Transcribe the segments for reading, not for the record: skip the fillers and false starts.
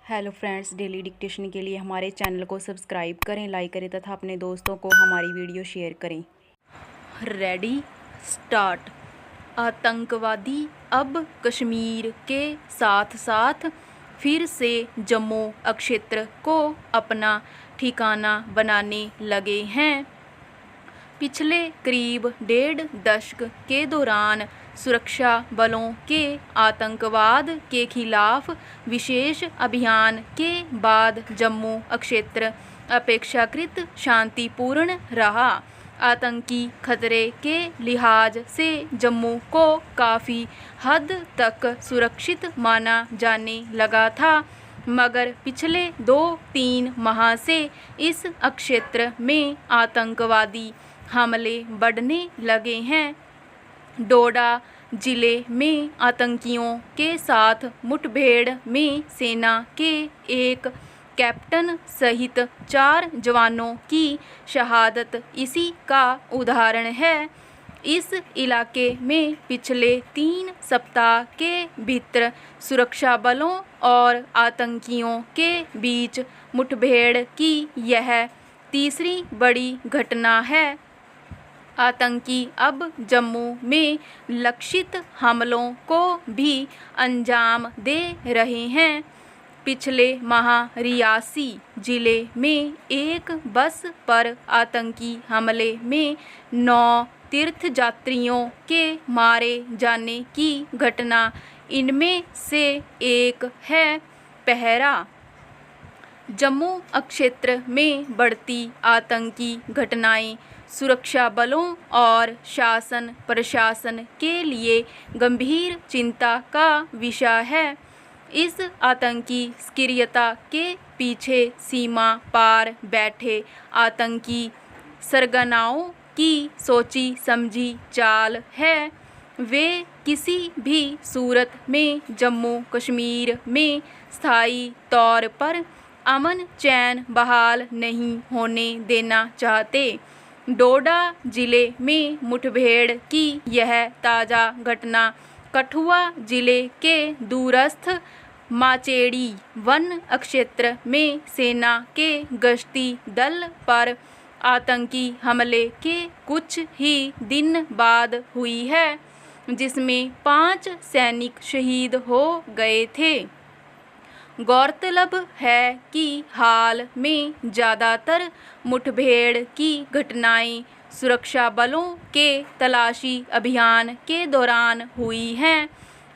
Hello friends, daily dictation के लिए हमारे चैनल को सब्सक्राइब करें, लाइक करें तथा अपने दोस्तों को हमारी वीडियो शेयर करें। Ready start. आतंकवादी अब कश्मीर के साथ साथ फिर से जम्मू क्षेत्र को अपना ठिकाना बनाने लगे हैं। पिछले करीब 1.5 दशक के दौरान सुरक्षा बलों के आतंकवाद के खिलाफ विशेष अभियान के बाद जम्मू क्षेत्र अपेक्षाकृत शांतिपूर्ण रहा। आतंकी खतरे के लिहाज से जम्मू को काफ़ी हद तक सुरक्षित माना जाने लगा था, मगर पिछले 2-3 माह से इस क्षेत्र में आतंकवादी हमले बढ़ने लगे हैं। डोडा जिले में आतंकियों के साथ मुठभेड़ में सेना के एक कैप्टन सहित 4 जवानों की शहादत इसी का उदाहरण है। इस इलाके में पिछले 3 सप्ताह के भीतर सुरक्षा बलों और आतंकियों के बीच मुठभेड़ की यह तीसरी बड़ी घटना है। आतंकी अब जम्मू में लक्षित हमलों को भी अंजाम दे रहे हैं। पिछले माह रियासी जिले में एक बस पर आतंकी हमले में 9 तीर्थयात्रियों के मारे जाने की घटना इनमें से एक है। पहरा। जम्मू क्षेत्र में बढ़ती आतंकी घटनाएं सुरक्षा बलों और शासन प्रशासन के लिए गंभीर चिंता का विषय है। इस आतंकी सक्रियता के पीछे सीमा पार बैठे आतंकी सरगनाओं की सोची समझी चाल है। वे किसी भी सूरत में जम्मू कश्मीर में स्थायी तौर पर अमन चैन बहाल नहीं होने देना चाहते। डोडा जिले में मुठभेड़ की यह ताज़ा घटना कठुआ जिले के दूरस्थ माचेड़ी वन क्षेत्र में सेना के गश्ती दल पर आतंकी हमले के कुछ ही दिन बाद हुई है, जिसमें 5 सैनिक शहीद हो गए थे। गौरतलब है कि हाल में ज़्यादातर मुठभेड़ की घटनाएं सुरक्षा बलों के तलाशी अभियान के दौरान हुई हैं,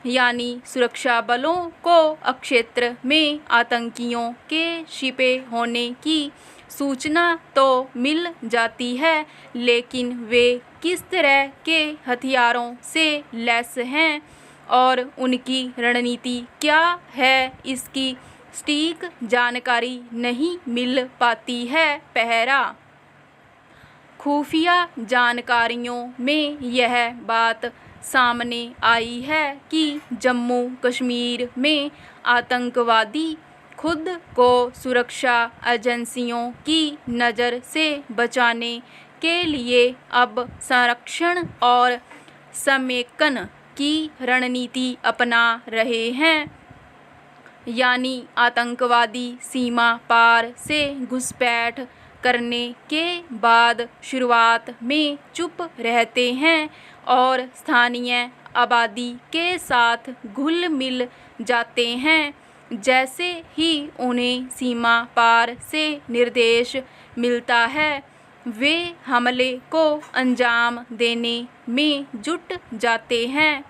यानी सुरक्षा बलों को क्षेत्र में आतंकियों के छिपे होने की सूचना तो मिल जाती है, लेकिन वे किस तरह के हथियारों से लैस हैं और उनकी रणनीति क्या है, इसकी सटीक जानकारी नहीं मिल पाती है। पहरा। खुफिया जानकारियों में यह बात सामने आई है कि जम्मू कश्मीर में आतंकवादी खुद को सुरक्षा एजेंसियों की नज़र से बचाने के लिए अब संरक्षण और समेकन की रणनीति अपना रहे हैं, यानी आतंकवादी सीमा पार से घुसपैठ करने के बाद शुरुआत में चुप रहते हैं और स्थानीय आबादी के साथ घुल मिल जाते हैं। जैसे ही उन्हें सीमा पार से निर्देश मिलता है, वे हमले को अंजाम देने में जुट जाते हैं।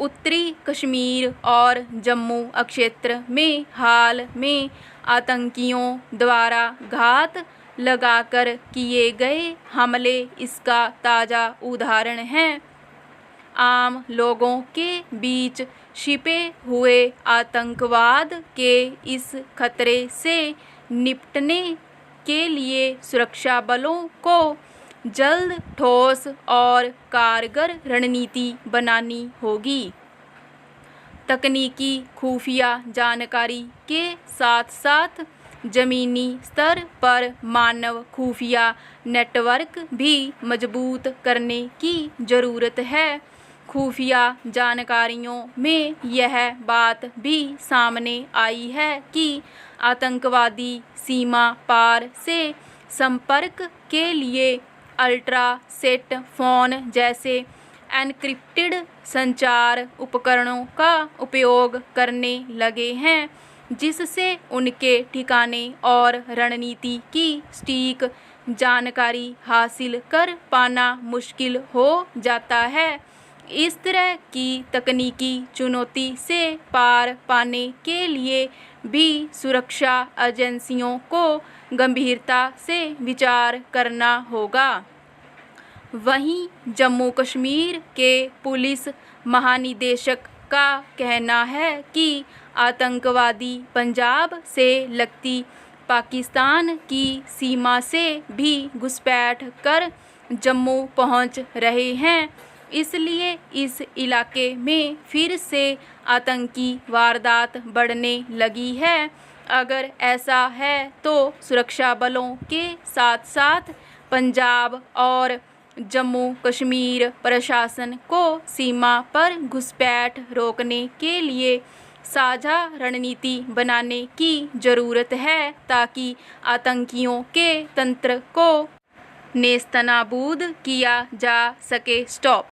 उत्तरी कश्मीर और जम्मू क्षेत्र में हाल में आतंकियों द्वारा घात लगाकर किए गए हमले इसका ताज़ा उदाहरण हैं। आम लोगों के बीच छिपे हुए आतंकवाद के इस खतरे से निपटने के लिए सुरक्षा बलों को जल्द ठोस और कारगर रणनीति बनानी होगी। तकनीकी खुफिया जानकारी के साथ साथ ज़मीनी स्तर पर मानव खुफिया नेटवर्क भी मजबूत करने की ज़रूरत है। खुफिया जानकारियों में यह बात भी सामने आई है कि आतंकवादी सीमा पार से संपर्क के लिए अल्ट्रासेट फ़ोन जैसे एन्क्रिप्टेड संचार उपकरणों का उपयोग करने लगे हैं, जिससे उनके ठिकाने और रणनीति की सटीक जानकारी हासिल कर पाना मुश्किल हो जाता है। इस तरह की तकनीकी चुनौती से पार पाने के लिए भी सुरक्षा एजेंसियों को गंभीरता से विचार करना होगा। वहीं जम्मू कश्मीर के पुलिस महानिदेशक का कहना है कि आतंकवादी पंजाब से लगती पाकिस्तान की सीमा से भी घुसपैठ कर जम्मू पहुंच रहे हैं, इसलिए इस इलाके में फिर से आतंकी वारदात बढ़ने लगी है। अगर ऐसा है तो सुरक्षा बलों के साथ साथ पंजाब और जम्मू कश्मीर प्रशासन को सीमा पर घुसपैठ रोकने के लिए साझा रणनीति बनाने की ज़रूरत है, ताकि आतंकियों के तंत्र को नेस्तनाबूद किया जा सके। स्टॉप।